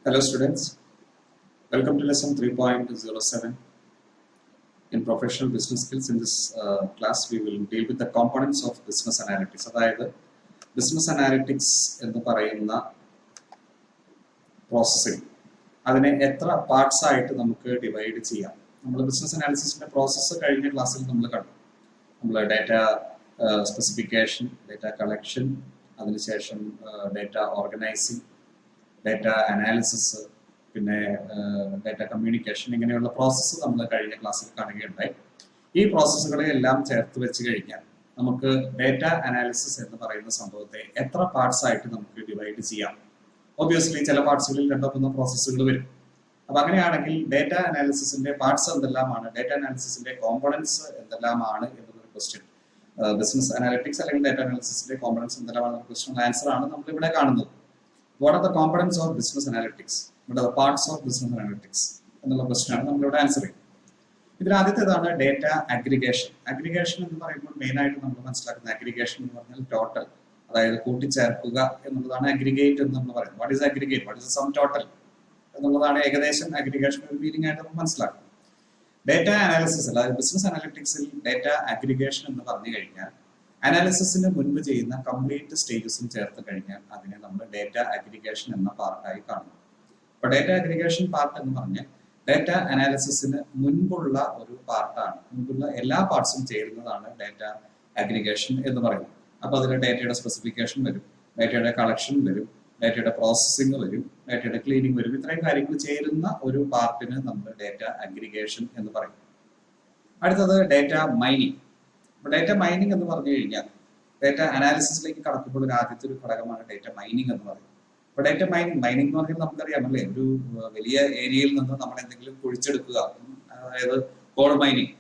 Hello students, welcome to lesson 3.07 in professional business skills. In this class we will deal with the components of business analytics. അതായത് business analytics എന്ന് പറയുന്ന processing അതിനെ എത്ര parts ആയിട്ട് നമുക്ക് divide ചെയ്യാം. നമ്മൾ ബിസിനസ് അനാലിസിസിന്റെ പ്രോസസ്സ് കഴിഞ്ഞ ക്ലാസ്സിൽ നമ്മൾ കണ്ടു. നമ്മൾ ഡാറ്റ സ്പെസിഫിക്കേഷൻ, ഡാറ്റ കളക്ഷൻ, അതിനുശേഷം ഡാറ്റ ഓർഗനൈസിങ്, ഡാറ്റ അനാലിസിസ്, പിന്നെ ഡാറ്റ കമ്മ്യൂണിക്കേഷൻ, ഇങ്ങനെയുള്ള പ്രോസസ്സ് നമ്മൾ കഴിഞ്ഞ ക്ലാസ്സിൽ കാണുകയുണ്ടായി. ഈ പ്രോസസ്സുകളെ എല്ലാം ചേർത്ത് വെച്ച് കഴിഞ്ഞാൽ നമുക്ക് ഡാറ്റ അനാലിസിസ് എന്ന് പറയുന്ന സംഭവത്തെ എത്ര പാർട്സ് ആയിട്ട് നമുക്ക് ഡിവൈഡ് ചെയ്യാം. ഒബ്വിയസ്ലി ചില പാർട്സുകളിൽ രണ്ടോ മൂന്നോ പ്രോസസ്സുകൾ വരും. അപ്പൊ അങ്ങനെയാണെങ്കിൽ ഡാറ്റ അനാലിസിസിന്റെ പാർട്സ് എന്തെല്ലാമാണ്, ഡാറ്റ അനാലിസിസിന്റെ കോമ്പണൻസ് എന്തെല്ലാമാണ് എന്നൊരു ക്വസ്റ്റ്യൻ, ബിസിനസ് അനാലിറ്റിക്സ് അല്ലെങ്കിൽ ഡാറ്റ അനാലിസിസിന്റെ കോമ്പണൻസ് എന്തെല്ലാമാണ് ക്വസ്റ്റ്യൻ ആൻസർ ആണ് നമ്മൾ ഇവിടെ കാണുന്നത്. What are the components of business analytics? What are the parts of business analytics? എന്നുള്ള ക്വസ്റ്റ്യൻ ആണ് നമ്മളിവിടെ ആൻസർ ചെയ്യുന്നത്. ഇതിൽ ആദ്യത്തേതാണ് ഡേറ്റ അഗ്രിഗേഷൻ. അഗ്രിഗേഷൻ എന്ന് പറയുമ്പോൾ മെയിൻ ആയിട്ട് നമ്മൾ മനസ്സിലാക്കുന്ന അഗ്രിഗേഷൻ എന്ന് പറഞ്ഞാൽ ടോട്ടൽ, അതായത് കൂട്ടിച്ചേർക്കുക എന്നുള്ളതാണ് അഗ്രിഗേറ്റ് എന്ന് നമ്മൾ പറയുന്നത്. What is aggregate, what is sum total എന്നുള്ളതാണ് ഏകദേശം അഗ്രിഗേഷൻ ഒരു മീനിങ് ആയിട്ട് നമ്മൾ മനസ്സിലാക്കുന്നത്. ഡേറ്റ അനാലിസിസ്, അതായത് ബിസിനസ് അനാലിറ്റിക്സിൽ ഡേറ്റ അഗ്രിഗേഷൻ എന്ന് പറഞ്ഞു കഴിഞ്ഞാൽ അനാലിസിസിന് മുൻപ് ചെയ്യുന്ന കംപ്ലീറ്റ് സ്റ്റേജസും ചേർത്ത് കഴിഞ്ഞാൽ അതിനെ നമ്മൾ ഡേറ്റ അഗ്രിഗേഷൻ എന്ന പാർട്ടായി കാണുന്നു. അപ്പൊ ഡേറ്റ അഗ്രിഗേഷൻ പാർട്ട് എന്ന് പറഞ്ഞാൽ ഡേറ്റ അനാലിസിസിന് മുൻപുള്ള ഒരു പാർട്ടാണ്. മുൻപുള്ള എല്ലാ പാർട്സും ചേരുന്നതാണ് ഡേറ്റ അഗ്രിഗേഷൻ എന്ന് പറയുന്നത്. അപ്പൊ അതിൽ ഡേറ്റയുടെ സ്പെസിഫിക്കേഷൻ വരും, ഡേറ്റയുടെ കളക്ഷൻ വരും, ഡേറ്റയുടെ പ്രോസസ്സിംഗ് വരും, ഡേറ്റയുടെ ക്ലീനിങ് വരും. ഇത്രയും കാര്യങ്ങൾ ചേരുന്ന ഒരു പാർട്ടിന് നമ്മൾ ഡേറ്റ അഗ്രിഗേഷൻ എന്ന് പറയും. അടുത്തത് ഡേറ്റ മൈനിങ്. ഡേറ്റ മൈനിങ് എന്ന് പറഞ്ഞു കഴിഞ്ഞാൽ ഡേറ്റ അനാലിസിസിലേക്ക് കടക്കുമ്പോൾ ഒരു ആദ്യത്തെ ഒരു ഘടകമാണ് ഡേറ്റ മൈനിങ് എന്ന് പറയുന്നത്. അപ്പൊ ഡേറ്റ മൈനിങ് എന്ന് പറഞ്ഞാൽ നമുക്കറിയാം അല്ലേ, ഒരു വലിയ ഏരിയയിൽ നിന്ന് നമ്മൾ എന്തെങ്കിലും കുഴിച്ചെടുക്കുക, അതായത് കോൾ മൈനിങ്.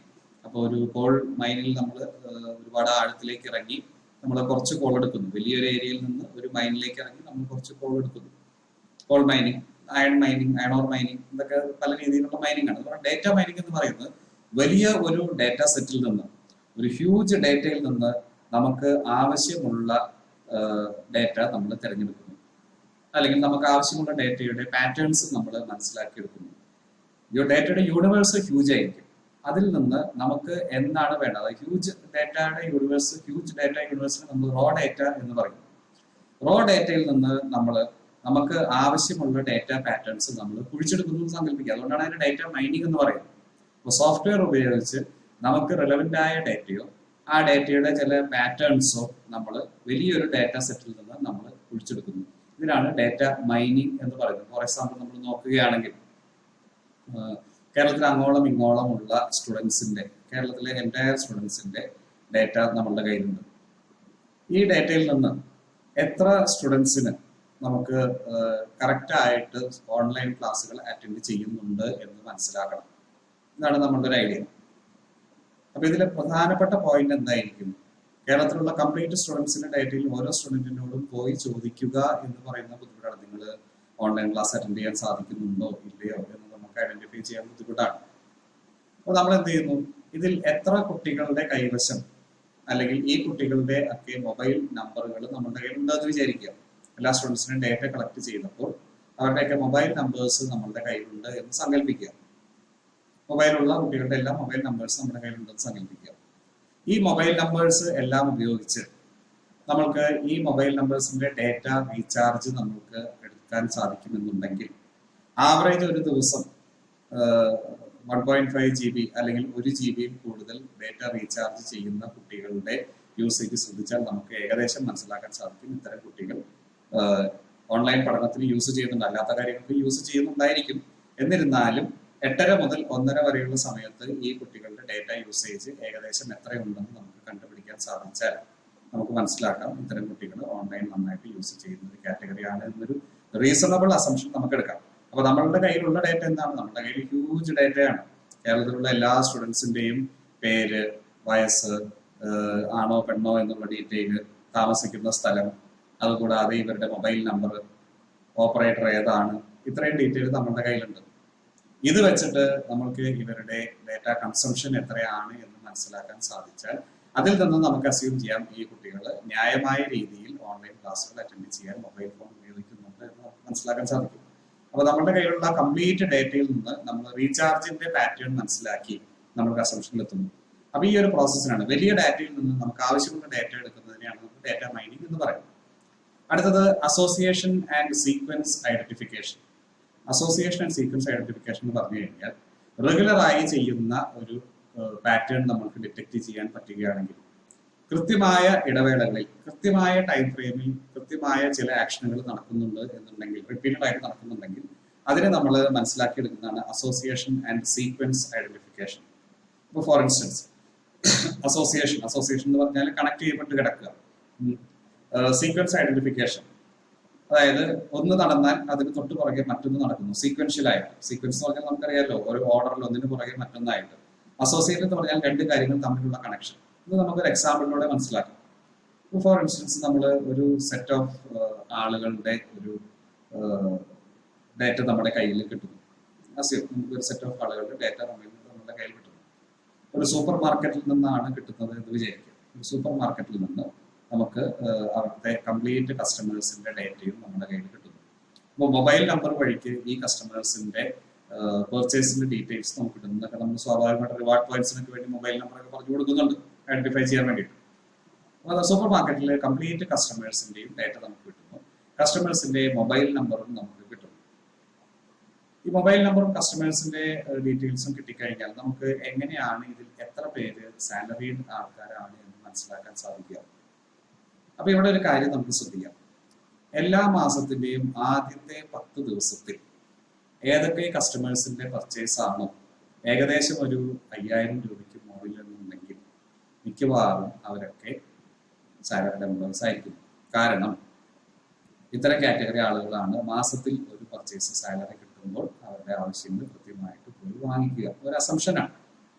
അപ്പോൾ ഒരു കോൾ മൈനിൽ നമ്മൾ ഒരുപാട് ആഴത്തിലേക്ക് ഇറങ്ങി നമ്മൾ കുറച്ച് കോൾ എടുക്കുന്നു. വലിയൊരു ഏരിയയിൽ നിന്ന് ഒരു മൈനിലേക്ക് ഇറങ്ങി നമ്മൾ കുറച്ച് കോൾ എടുക്കുന്നു. Call mining, iron mining, iron ore mining, ഇതൊക്കെ പല രീതിയിലുള്ള മൈനിങ് ആണ്. അതുകൊണ്ട് ഡേറ്റ മൈനിങ് എന്ന് പറയുന്നത് വലിയ ഒരു ഡേറ്റ സെറ്റിൽ നിന്ന്, ഒരു ഹ്യൂജ് ഡേറ്റയിൽ നിന്ന് നമുക്ക് ആവശ്യമുള്ള ഡേറ്റ നമ്മൾ തിരഞ്ഞെടുക്കുന്നു, അല്ലെങ്കിൽ നമുക്ക് ആവശ്യമുള്ള ഡേറ്റയുടെ പാറ്റേൺസ് നമ്മൾ മനസ്സിലാക്കിയെടുക്കുന്നു. ഈ ഡേറ്റയുടെ യൂണിവേഴ്സ് ഹ്യൂജ് ആയിരിക്കും. അതിൽ നിന്ന് നമുക്ക് എന്താണ് വേണ്ടത്, ഹ്യൂജ് ഡേറ്റയുടെ യൂണിവേഴ്സ്, ഹ്യൂജ് ഡേറ്റ യൂണിവേഴ്സിന് നമ്മൾ റോ ഡേറ്റ എന്ന് പറയും. റോ ഡേറ്റയിൽ നിന്ന് നമുക്ക് ആവശ്യമുള്ള ഡേറ്റ പാറ്റേൺസ് നമ്മൾ കുഴിച്ചെടുക്കുന്നു സങ്കല്പിക്കുക. അതുകൊണ്ടാണ് അതിന് ഡേറ്റ മൈനിങ് എന്ന് പറയുന്നത്. അപ്പോൾ സോഫ്റ്റ്വെയർ ഉപയോഗിച്ച് നമുക്ക് റെലവെന്റ് ആയ ഡേറ്റയോ ആ ഡേറ്റയുടെ ചില പാറ്റേൺസോ നമ്മൾ വലിയൊരു ഡേറ്റ സെറ്റിൽ നിന്ന് നമ്മൾ കുഴിച്ചെടുക്കുന്നു. ഇതിനാണ് ഡേറ്റ മൈനിങ് എന്ന് പറയുന്നത്. ഫോർ എക്സാമ്പിൾ നമ്മൾ നോക്കുകയാണെങ്കിൽ കേരളത്തിൽ അങ്ങോളം ഇങ്ങോളം ഉള്ള സ്റ്റുഡൻസിന്റെ, കേരളത്തിലെ എൻറ്റയർ സ്റ്റുഡൻസിന്റെ ഡേറ്റ നമ്മളുടെ കയ്യിലുണ്ട്. ഈ ഡേറ്റയിൽ നിന്ന് എത്ര സ്റ്റുഡൻസിന് നമുക്ക് കറക്റ്റ് ആയിട്ട് ഓൺലൈൻ ക്ലാസ്സുകൾ അറ്റൻഡ് ചെയ്യുന്നുണ്ട് എന്ന് മനസ്സിലാക്കണം. ഇതാണ് നമ്മളുടെ ഒരു ഐഡിയ. അപ്പൊ ഇതിലെ പ്രധാനപ്പെട്ട പോയിന്റ് എന്തായിരിക്കും, കേരളത്തിലുള്ള കംപ്ലീറ്റ് സ്റ്റുഡൻസിന്റെ ഡേറ്റയിൽ ഓരോ സ്റ്റുഡന്റിനോടും പോയി ചോദിക്കുക എന്ന് പറയുന്ന ബുദ്ധിമുട്ടാണ്. നിങ്ങൾ ഓൺലൈൻ ക്ലാസ് അറ്റൻഡ് ചെയ്യാൻ സാധിക്കുന്നുണ്ടോ ഇല്ലയോ എന്ന് നമുക്ക് ഐഡന്റിഫൈ ചെയ്യാൻ ബുദ്ധിമുട്ടാണ്. അപ്പൊ നമ്മൾ എന്ത് ചെയ്യുന്നു, ഇതിൽ എത്ര കുട്ടികളുടെ കൈവശം, അല്ലെങ്കിൽ ഈ കുട്ടികളുടെ ഒക്കെ മൊബൈൽ നമ്പറുകൾ നമ്മുടെ കയ്യിൽ ഉണ്ടെന്ന് വിചാരിക്കുക. എല്ലാ സ്റ്റുഡൻസിനും ഡേറ്റ കളക്ട് ചെയ്തപ്പോൾ അവരുടെയൊക്കെ മൊബൈൽ നമ്പേഴ്സ് നമ്മളുടെ കയ്യിലുണ്ട് എന്ന് സങ്കല്പിക്കുക. മൊബൈലുള്ള കുട്ടികളുടെ എല്ലാ മൊബൈൽ നമ്പേഴ്സ് നമ്മുടെ കയ്യിലുണ്ടെന്ന് സങ്കല്പിക്കുക. ഈ മൊബൈൽ നമ്പേഴ്സ് എല്ലാം ഉപയോഗിച്ച് നമ്മൾക്ക് ഈ മൊബൈൽ നമ്പേഴ്സിന്റെ ഡേറ്റ റീചാർജ് നമുക്ക് എടുക്കാൻ സാധിക്കുമെന്നുണ്ടെങ്കിൽ ആവറേജ് ഒരു ദിവസം 1.5 GB അല്ലെങ്കിൽ 1 GB കൂടുതൽ ഡേറ്റ റീചാർജ് ചെയ്യുന്ന കുട്ടികളുടെ യൂസേജ് ശ്രദ്ധിച്ചാൽ നമുക്ക് ഏകദേശം മനസ്സിലാക്കാൻ സാധിക്കും ഇത്തരം കുട്ടികൾ ഓൺലൈൻ പഠനത്തിന് യൂസ് ചെയ്യുന്നുണ്ട്. അല്ലാത്ത കാര്യങ്ങൾക്ക് യൂസ് ചെയ്യുന്നുണ്ടായിരിക്കും. എന്നിരുന്നാലും 8:30 മുതൽ 1:30 വരെയുള്ള സമയത്ത് ഈ കുട്ടികളുടെ ഡേറ്റ യൂസേജ് ഏകദേശം എത്രയുണ്ടെന്ന് നമുക്ക് കണ്ടുപിടിക്കാൻ സാധിച്ചാൽ നമുക്ക് മനസ്സിലാക്കാം ഇത്തരം കുട്ടികൾ ഓൺലൈൻ നന്നായിട്ട് യൂസ് ചെയ്യുന്ന ഒരു കാറ്റഗറിയാണ് എന്നൊരു റീസണബിൾ അസംഷൻ നമുക്ക് എടുക്കാം. അപ്പൊ നമ്മളുടെ കയ്യിലുള്ള ഡേറ്റ എന്താണ്, നമ്മുടെ കയ്യിൽ ഹ്യൂജ് ഡേറ്റയാണ്. കേരളത്തിലുള്ള എല്ലാ സ്റ്റുഡൻസിന്റെയും പേര്, വയസ്സ്, ആണോ പെണ്ണോ എന്നുള്ള ഡീറ്റെയിൽ, താമസിക്കുന്ന സ്ഥലം, അതുകൂടാതെ ഇവരുടെ മൊബൈൽ നമ്പർ, ഓപ്പറേറ്റർ ഏതാണ്, ഇത്രയും ഡീറ്റെയിൽ നമ്മുടെ കയ്യിലുണ്ട്. ഇത് വെച്ചിട്ട് നമുക്ക് ഇവരുടെ ഡേറ്റ കൺസംഷൻ എത്രയാണ് എന്ന് മനസ്സിലാക്കാൻ സാധിച്ചാൽ അതിൽ നിന്ന് നമുക്ക് അസ്യൂം ചെയ്യാം ഈ കുട്ടികൾ ന്യായമായ രീതിയിൽ ഓൺലൈൻ ക്ലാസ്സുകൾ അറ്റൻഡ് ചെയ്യാൻ മൊബൈൽ ഫോൺ ഉപയോഗിക്കുന്നുണ്ട് എന്ന് മനസ്സിലാക്കാൻ സാധിക്കും. അപ്പോൾ നമ്മുടെ കയ്യിലുള്ള കംപ്ലീറ്റ് ഡേറ്റയിൽ നിന്ന് നമ്മൾ റീചാർജിന്റെ പാറ്റേൺ മനസ്സിലാക്കി നമ്മൾ അസംഷനിൽ എത്തുന്നു. അപ്പൊ ഈ ഒരു പ്രോസസ്സിനാണ് വലിയ ഡാറ്റയിൽ നിന്ന് നമുക്ക് ആവശ്യമുള്ള ഡാറ്റ എടുക്കുന്നതിനെയാണ് നമുക്ക് ഡാറ്റ മൈനിങ് എന്ന് പറയുന്നത്. അടുത്തത് association and sequence identification. Association and sequence identification എന്ന് പറഞ്ഞു കഴിഞ്ഞാൽ റെഗുലറായി ചെയ്യുന്ന ഒരു പാറ്റേൺ നമുക്ക് ഡിറ്റക്ട് ചെയ്യാൻ പറ്റുകയാണെങ്കിൽ കൃത്യമായ ഇടവേളകളിൽ കൃത്യമായ ടൈം ഫ്രെയിമിൽ കൃത്യമായ ചില ആക്ഷനുകൾ നടക്കുന്നുണ്ട് എന്നുണ്ടെങ്കിൽ, റിപ്പീറ്റഡ് ആയിട്ട് നടക്കുന്നുണ്ടെങ്കിൽ അതിനെ നമ്മൾ മനസ്സിലാക്കിയെടുക്കുന്നതാണ് അസോസിയേഷൻ ആൻഡ് സീക്വൻസ് ഐഡന്റിഫിക്കേഷൻ. ഇപ്പോൾ ഫോർ ഇൻസ്റ്റൻസ് അസോസിയേഷൻ എന്ന് പറഞ്ഞാൽ കണക്ട് ചെയ്യപ്പെട്ട് കിടക്കുക. സീക്വൻസ് ഐഡന്റിഫിക്കേഷൻ, അതായത് ഒന്ന് നടന്നാൽ അതിന് തൊട്ട് പുറകെ മറ്റൊന്ന് നടക്കുന്നു, സീക്വൻഷ്യലായിട്ട്. സീക്വൻസ് എന്ന് പറഞ്ഞാൽ നമുക്കറിയാലോ, ഒരു ഓർഡറിൽ ഒന്നിന് പുറകെ മറ്റൊന്നായിട്ട്. അസോസിയേറ്റ് എന്ന് പറഞ്ഞാൽ രണ്ട് കാര്യങ്ങൾ തമ്മിലുള്ള കണക്ഷൻ. ഇത് നമുക്കൊരു എക്സാമ്പിളിലൂടെ മനസ്സിലാക്കാം. ഫോർ ഇൻസ്റ്റൻസ് നമ്മൾ ഒരു സെറ്റ് ഓഫ് ആളുകളുടെ ഒരു ഡേറ്റ നമ്മുടെ കയ്യിൽ കിട്ടുന്നു. നമുക്ക് ഒരു സെറ്റ് ഓഫ് ആളുകളുടെ ഡേറ്റ നമ്മുടെ കയ്യിൽ കിട്ടുന്നു. ഒരു സൂപ്പർ മാർക്കറ്റിൽ നിന്നാണ് കിട്ടുന്നത് എന്ന് വിചാരിക്കുക. ഒരു സൂപ്പർ മാർക്കറ്റിൽ നിന്ന് നമുക്ക് അവിടുത്തെ കംപ്ലീറ്റ് കസ്റ്റമേഴ്സിന്റെ ഡേറ്റയും നമ്മുടെ കയ്യിൽ കിട്ടുന്നു. അപ്പോൾ മൊബൈൽ നമ്പർ വഴിക്ക് ഈ കസ്റ്റമേഴ്സിന്റെ പെർച്ചേസിന്റെ ഡീറ്റെയിൽസ് നമുക്ക് കിട്ടുന്നതൊക്കെ നമ്മൾ സ്വാഭാവികമായിട്ട് റിവാർഡ് പോയിന്റ്സിനൊക്കെ വേണ്ടി മൊബൈൽ നമ്പറൊക്കെ പറഞ്ഞു കൊടുക്കുന്നുണ്ട്, ഐഡന്റിഫൈ ചെയ്യാൻ വേണ്ടിയിട്ട്. അപ്പോൾ സൂപ്പർ മാർക്കറ്റിലെ കംപ്ലീറ്റ് കസ്റ്റമേഴ്സിന്റെയും ഡേറ്റ നമുക്ക് കിട്ടുന്നു. കസ്റ്റമേഴ്സിന്റെ മൊബൈൽ നമ്പറും നമുക്ക് കിട്ടുന്നു. ഈ മൊബൈൽ നമ്പറും കസ്റ്റമേഴ്സിന്റെ ഡീറ്റെയിൽസും കിട്ടിക്കഴിഞ്ഞാൽ നമുക്ക് എങ്ങനെയാണ് ഇതിൽ എത്ര പേര് സാലറീഡ് ആൾക്കാരാണ് എന്ന് മനസ്സിലാക്കാൻ സാധിക്കുക. അപ്പൊ ഇവിടെ ഒരു കാര്യം നമുക്ക് ശ്രദ്ധിക്കാം. എല്ലാ മാസത്തിന്റെയും ആദ്യത്തെ 10 ദിവസത്തിൽ ഏതൊക്കെ കസ്റ്റമേഴ്സിന്റെ പർച്ചേസ് ആണോ ഏകദേശം ഒരു 5000 രൂപയ്ക്ക് മുകളിൽ എന്നുണ്ടെങ്കിൽ മിക്കവാറും അവരൊക്കെ സാലറിഡ് എംപ്ലോയീസ് ആയിരിക്കും. കാരണം ഇത്തരം കാറ്റഗറി ആളുകളാണ് മാസത്തിൽ ഒരു പർച്ചേസ് സാലറി കിട്ടുമ്പോൾ അവരുടെ ആവശ്യങ്ങൾ കൃത്യമായിട്ട് പോയി വാങ്ങിക്കുക. ഒരു അസംഷനാണ്.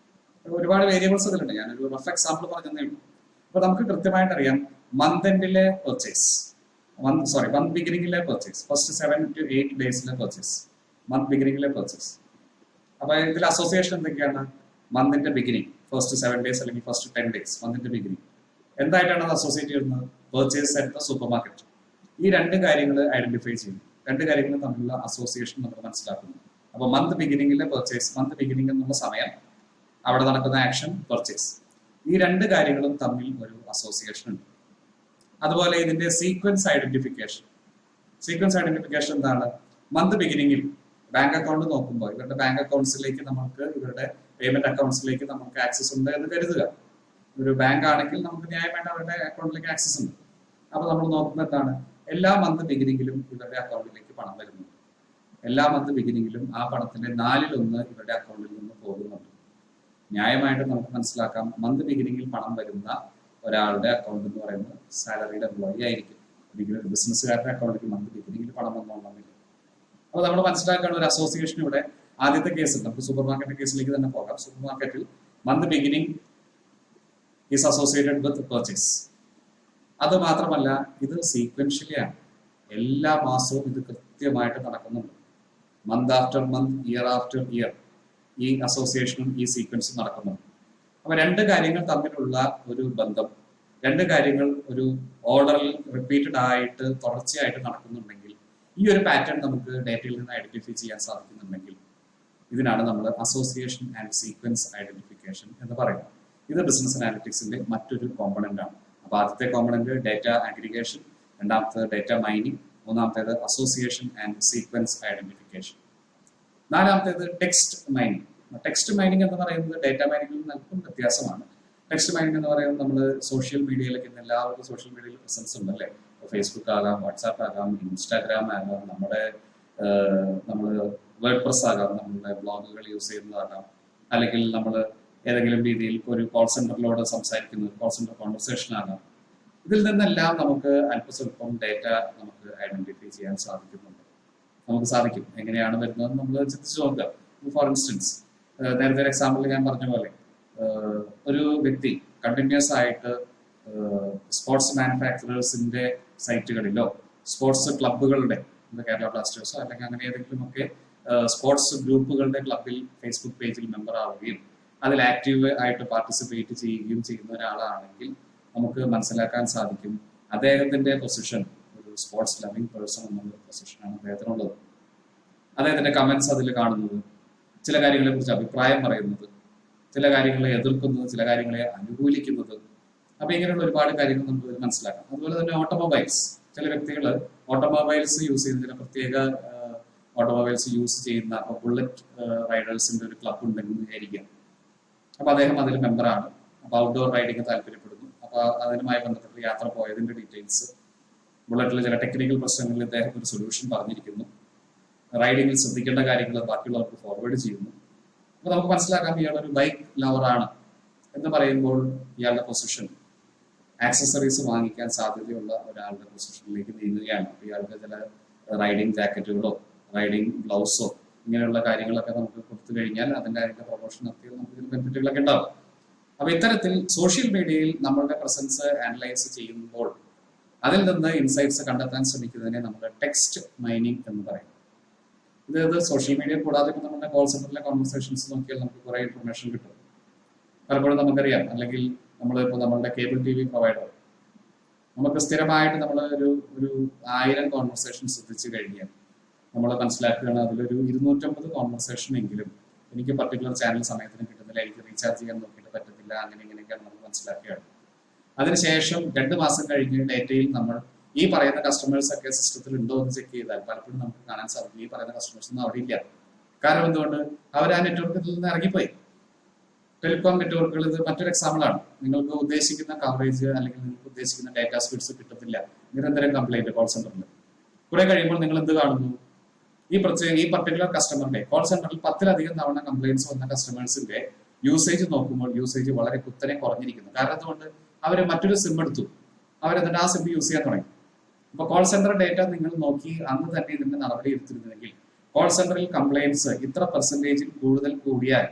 ഒരുപാട് വേരിയബിൾസ് അതിലുണ്ട്. ഞാനൊരു റഫ് എക്സാമ്പിൾ പറഞ്ഞതേ ഉള്ളൂ. അപ്പൊ നമുക്ക് കൃത്യമായിട്ട് അറിയാം മന്ത് എൻഡിലെ പർച്ചേസ്, മന്ത് ബിഗിനിങ്ങിലെ പർച്ചേസ്, ഫസ്റ്റ് 7 to 8 ഡേയ്സിലെ പർച്ചേസ്, മന്ത് ബിഗിനിങ്ങിലെ പർച്ചേസ്. അപ്പൊ ഇതിൽ അസോസിയേഷൻ എന്തൊക്കെയാണ്? മന്തിന്റെ ബിഗിനിങ്, ഫസ്റ്റ് 7 ഡേയ്സ് അല്ലെങ്കിൽ ഫസ്റ്റ് 10 ഡേയ്സ്, മന്തിന്റെ ബിഗിനിങ്. എന്തായിട്ടാണ് അത് അസോസിയേറ്റ് ചെയ്യുന്നത്? Purchase at the supermarket. ഈ രണ്ട് കാര്യങ്ങൾ ഐഡന്റിഫൈ ചെയ്യുന്നു. രണ്ട് കാര്യങ്ങളും തമ്മിലുള്ള അസോസിയേഷൻ നമ്മൾ മനസ്സിലാക്കുന്നു. അപ്പൊ മന്ത് ബിഗിനിങ്ങിലെ പർച്ചേസ്, മന്ത് ബിഗിനിങ് എന്നുള്ള സമയം, അവിടെ നടക്കുന്ന ആക്ഷൻ, പർച്ചേസ്, ഈ രണ്ട് കാര്യങ്ങളും തമ്മിൽ ഒരു അസോസിയേഷൻ ഉണ്ട്. അതുപോലെ ഇതിന്റെ സീക്വൻസ് ഐഡന്റിഫിക്കേഷൻ. സീക്വൻസ് ഐഡന്റിഫിക്കേഷൻ എന്താണ്? മന്ത് ബിഗിനിങ്ങിൽ ബാങ്ക് അക്കൗണ്ട് നോക്കുമ്പോൾ ഇവരുടെ ബാങ്ക് അക്കൗണ്ട്സിലേക്ക് നമുക്ക്, ഇവരുടെ പേയ്മെന്റ് അക്കൗണ്ട്സിലേക്ക് നമുക്ക് ആക്സസ് ഉണ്ട് എന്ന് കരുതുക. ഒരു ബാങ്ക് ആണെങ്കിൽ നമുക്ക് ന്യായമായിട്ട് അവരുടെ അക്കൗണ്ടിലേക്ക് ആക്സസ് ഉണ്ട്. അപ്പൊ നമ്മൾ നോക്കുമ്പോൾ എന്താണ്? എല്ലാ മന്ത് ബിഗിനിങ്ങിലും ഇവരുടെ അക്കൗണ്ടിലേക്ക് പണം വരുന്നുണ്ട്. എല്ലാ മന്ത് ബിഗിനിങ്ങിലും ആ പണത്തിന്റെ 1/4 ഇവരുടെ അക്കൗണ്ടിൽ നിന്ന് പോകുന്നുണ്ട്. ന്യായമായിട്ട് നമുക്ക് മനസ്സിലാക്കാം മന്ത് ബിഗിനിങ്ങിൽ പണം വരുന്ന ഒരാളുടെ അക്കൗണ്ട് എന്ന് പറയുന്നത് സാലറിഡ് എംപ്ലോയി ആയിരിക്കും. ഒരിക്കലും ഒരു ബിസിനസ്സുകാരുടെ അക്കൗണ്ടിലേക്ക് മന്ത് ബിഗിനിങ്ങിൽ പണം വന്നോളണമെന്നില്ല. അപ്പോൾ നമ്മൾ മനസ്സിലാക്കേണ്ട ഒരു അസോസിയേഷൻ ഇവിടെ ആദ്യത്തെ കേസിൽ, നമുക്ക് സൂപ്പർ മാർക്കറ്റ് കേസിലേക്ക് തന്നെ പോകാം. സൂപ്പർ മാർക്കറ്റിൽ month beginning is associated with purchase. അത് മാത്രമല്ല, ഇത് സീക്വൻഷ്യലി ആണ്. എല്ലാ മാസവും ഇത് കൃത്യമായിട്ട് നടക്കുന്നുണ്ട്. Month after month, year after year ഈ അസോസിയേഷനും ഈ സീക്വൻസും നടക്കുന്നുണ്ട്. അപ്പൊ രണ്ട് കാര്യങ്ങൾ തമ്മിലുള്ള ഒരു ബന്ധം, രണ്ട് കാര്യങ്ങൾ ഒരു ഓർഡറിൽ റിപ്പീറ്റഡ് ആയിട്ട് തുടർച്ചയായിട്ട് നടക്കുന്നുണ്ടെങ്കിൽ, ഈ ഒരു പാറ്റേൺ നമുക്ക് ഡേറ്റയിൽ നിന്ന് ഐഡന്റിഫൈ ചെയ്യാൻ സാധിക്കുന്നുണ്ടെങ്കിൽ ഇതിനാണ് നമ്മൾ അസോസിയേഷൻ ആൻഡ് സീക്വൻസ് ഐഡന്റിഫിക്കേഷൻ എന്ന് പറയുന്നത്. ഇത് ബിസിനസ് അനാലിറ്റിക്സിന്റെ മറ്റൊരു കോമ്പണന്റ് ആണ്. അപ്പൊ ആദ്യത്തെ കോമ്പണന്റ് ഡേറ്റ അഗ്രിഗേഷൻ, രണ്ടാമത്തേത് ഡേറ്റ മൈനിങ്, മൂന്നാമത്തേത് അസോസിയേഷൻ ആൻഡ് സീക്വൻസ് ഐഡന്റിഫിക്കേഷൻ, നാലാമത്തേത് ടെക്സ്റ്റ് മൈനിങ്. ടെക്സ്റ്റ് മൈനിങ് എന്ന് പറയുന്നത് ഡേറ്റ മൈനിങ്ങിൽ നൽകുന്ന വ്യത്യാസമാണ്. ടെക്സ്റ്റ് മൈനിങ് എന്ന് പറയുന്നത് നമ്മൾ സോഷ്യൽ മീഡിയയിലേക്ക്, എല്ലാവർക്കും സോഷ്യൽ മീഡിയയിൽ പ്രസൻസ് ഉണ്ട് അല്ലേ? ഫേസ്ബുക്ക് ആകാം, വാട്സാപ്പ് ആകാം, ഇൻസ്റ്റാഗ്രാം ആകാം, നമ്മൾ വേർഡ് പ്രസ് ആകാം, നമ്മളുടെ ബ്ലോഗുകൾ യൂസ് ചെയ്യുന്നതാകാം, അല്ലെങ്കിൽ നമ്മൾ ഏതെങ്കിലും രീതിയിൽ ഒരു കോൾ സെന്ററിലോട് സംസാരിക്കുന്ന കോൾ സെന്റർ കോൺവെർസേഷൻ ആകാം. ഇതിൽ നിന്നെല്ലാം നമുക്ക് അല്പസ്വല്പം ഡേറ്റ നമുക്ക് ഐഡന്റിഫൈ ചെയ്യാൻ സാധിക്കുന്നുണ്ട്. നമുക്ക് സാധിക്കും. എങ്ങനെയാണ് വരുന്നത് നമ്മൾ ചിന്തിച്ചു നോക്കുക. ഫോർ ഇൻസ്റ്റൻസ്, നേരത്തെ ഒരു എക്സാമ്പിൾ ഞാൻ പറഞ്ഞ പോലെ, ഒരു വ്യക്തി കണ്ടിന്യൂസ് ആയിട്ട് സ്പോർട്സ് മാനുഫാക്ചറേഴ്സിന്റെ സൈറ്റുകളിലോ സ്പോർട്സ് ക്ലബ്ബുകളുടെ, കേരള ബ്ലാസ്റ്റേഴ്സോ അല്ലെങ്കിൽ അങ്ങനെ ഏതെങ്കിലും ഒക്കെ സ്പോർട്സ് ഗ്രൂപ്പുകളുടെ ക്ലബിൽ ഫേസ്ബുക്ക് പേജിൽ മെമ്പർ ആവുകയും അതിൽ ആക്റ്റീവ് ആയിട്ട് പാർട്ടിസിപ്പേറ്റ് ചെയ്യുകയും ചെയ്യുന്ന ഒരാളാണെങ്കിൽ നമുക്ക് മനസ്സിലാക്കാൻ സാധിക്കും അദ്ദേഹത്തിന്റെ പൊസിഷൻ ഒരു സ്പോർട്സ് ലവിംഗ് പേഴ്സൺ എന്നുള്ള പൊസിഷനാണ് അദ്ദേഹത്തിനുള്ളത്. അദ്ദേഹത്തിന്റെ കമന്റ്സ് അതിൽ കാണുന്നത്, ചില കാര്യങ്ങളെ കുറിച്ച് അഭിപ്രായം പറയുന്നത്, ചില കാര്യങ്ങളെ എതിർക്കുന്നത്, ചില കാര്യങ്ങളെ അനുകൂലിക്കുന്നത്. അപ്പൊ ഇങ്ങനെയുള്ള ഒരുപാട് കാര്യങ്ങൾ നമുക്ക് മനസ്സിലാക്കാം. അതുപോലെ തന്നെ ഓട്ടോമൊബൈൽസ്, ചില വ്യക്തികൾ ഓട്ടോമൊബൈൽസ് യൂസ് ചെയ്യുന്ന ചില പ്രത്യേക ഓട്ടോമൊബൈൽസ് യൂസ് ചെയ്യുന്ന, അപ്പൊ ബുള്ളറ്റ് റൈഡേഴ്സിന്റെ ഒരു ക്ലബ് ഉണ്ടെന്ന് വിചാരിക്കാം. അപ്പൊ അദ്ദേഹം അതിൽ മെമ്പറാണ്. അപ്പൊ ഔട്ട്ഡോർ റൈഡിങ് താല്പര്യപ്പെടുന്നു. അപ്പൊ അതിനുമായി ബന്ധപ്പെട്ട് യാത്ര പോയതിന്റെ ഡീറ്റെയിൽസ്, ബുള്ളറ്റിലെ ചില ടെക്നിക്കൽ പ്രശ്നങ്ങളിൽ ഇദ്ദേഹം ഒരു സൊല്യൂഷൻ പറഞ്ഞിരിക്കുന്നു, റൈഡിങ്ങിൽ ശ്രദ്ധിക്കേണ്ട കാര്യങ്ങൾ ബാക്കിയുള്ളവർക്ക് ഫോർവേഡ് ചെയ്യുന്നു. അപ്പൊ നമുക്ക് മനസ്സിലാക്കാം ഇയാളൊരു ബൈക്ക് ലവറാണ് എന്ന് പറയുമ്പോൾ ഇയാളുടെ പൊസിഷൻ ആക്സസറീസ് വാങ്ങിക്കാൻ സാധ്യതയുള്ള ഒരാളുടെ പൊസിഷനിലേക്ക് നീങ്ങുകയാണ്. ഇയാൾക്ക് ചില റൈഡിങ് ജാക്കറ്റുകളോ റൈഡിങ് ഗ്ലൗസോ ഇങ്ങനെയുള്ള കാര്യങ്ങളൊക്കെ നമുക്ക് കൊടുത്തു കഴിഞ്ഞാൽ അതിന്റെ പ്രൊമോഷൻ നടത്തിയാൽ നമുക്ക് ഇതിന് ബെനിഫിറ്റുകളൊക്കെ ഉണ്ടാവും. അപ്പൊ ഇത്തരത്തിൽ സോഷ്യൽ മീഡിയയിൽ നമ്മളുടെ പ്രസൻസ് അനലൈസ് ചെയ്യുമ്പോൾ അതിൽ നിന്ന് ഇൻസൈറ്റ്സ് കണ്ടെത്താൻ ശ്രമിക്കുന്നതിനെ നമ്മൾ ടെക്സ്റ്റ് മൈനിങ് എന്ന് പറയും. ഇത് സോഷ്യൽ മീഡിയ കൂടാതെ നമ്മുടെ കോൾ സെന്ററിലെ കോൺവെർസേഷൻസ് നോക്കിയാൽ നമുക്ക് കുറെ ഇൻഫർമേഷൻ കിട്ടും. പലപ്പോഴും നമുക്കറിയാം, അല്ലെങ്കിൽ നമ്മളിപ്പോൾ നമ്മളുടെ കേബിൾ TV പ്രൊവൈഡർ, നമുക്ക് സ്ഥിരമായിട്ട് നമ്മൾ ഒരു 1000 കോൺവെർസേഷൻ ശ്രദ്ധിച്ചു കഴിഞ്ഞാൽ നമ്മൾ മനസ്സിലാക്കുകയാണ് അതിലൊരു 250 കോൺവെർസേഷൻ എങ്കിലും എനിക്ക് പർട്ടിക്കുലർ ചാനൽ സമയത്തിന് കിട്ടുന്നില്ല, എനിക്ക് റീചാർജ് ചെയ്യാൻ നോക്കിയിട്ട് പറ്റുന്നില്ല, അങ്ങനെ ഇങ്ങനെയൊക്കെയാണ് നമ്മൾ മനസ്സിലാക്കുകയാണ്. അതിനുശേഷം 2 മാസം കഴിഞ്ഞ് ഡേറ്റയിൽ നമ്മൾ ഈ പറയുന്ന കസ്റ്റമേഴ്സ് ഒക്കെ സിസ്റ്റത്തിൽ ഉണ്ടോ എന്ന് ചെക്ക് ചെയ്താൽ പലപ്പോഴും നമുക്ക് കാണാൻ സാധിക്കും ഈ പറയുന്ന കസ്റ്റമേഴ്സ് ഒന്നും അവിടെ ഇല്ല. കാരണം എന്തുകൊണ്ട്? അവർ ആ നെറ്റ്വർക്കിൽ നിന്ന് ഇറങ്ങിപ്പോയി. ടെലികോം നെറ്റ്വർക്കുകൾ ഇത് മറ്റൊരു എക്സാമ്പിളാണ്. നിങ്ങൾക്ക് ഉദ്ദേശിക്കുന്ന കവറേജ് അല്ലെങ്കിൽ നിങ്ങൾക്ക് ഉദ്ദേശിക്കുന്ന ഡാറ്റ സ്പീഡ്സ് കിട്ടത്തില്ല, നിരന്തരം കംപ്ലൈന്റ് കോൾ സെന്ററിൽ. കുറെ കഴിയുമ്പോൾ നിങ്ങൾ എന്ത് കാണുന്നു? ഈ പർട്ടിക്കുലർ കസ്റ്റമറിന്റെ കോൾ സെന്ററിൽ 10-ലധികം തവണ കംപ്ലൈന്റ്സ് വന്ന കസ്റ്റമേഴ്സിന്റെ യൂസേജ് നോക്കുമ്പോൾ യൂസേജ് വളരെ കുത്തനെ കുറഞ്ഞിരിക്കുന്നു. കാരണം അതുകൊണ്ട് അവർ മറ്റൊരു സിം എടുത്തു, അവരെന്നിട്ട് ആ സിം യൂസ് ചെയ്യാൻ തുടങ്ങി. അപ്പൊ കോൾ സെന്റർ ഡേറ്റ നിങ്ങൾ നോക്കി അന്ന് തന്നെ ഇതിന്റെ നടപടി എടുത്തിരുന്നെങ്കിൽ കോൾ സെന്ററിൽ കംപ്ലൈന്റ്സ് ഇത്ര പെർസെന്റേജിൽ കൂടുതൽ കൂടിയാൽ,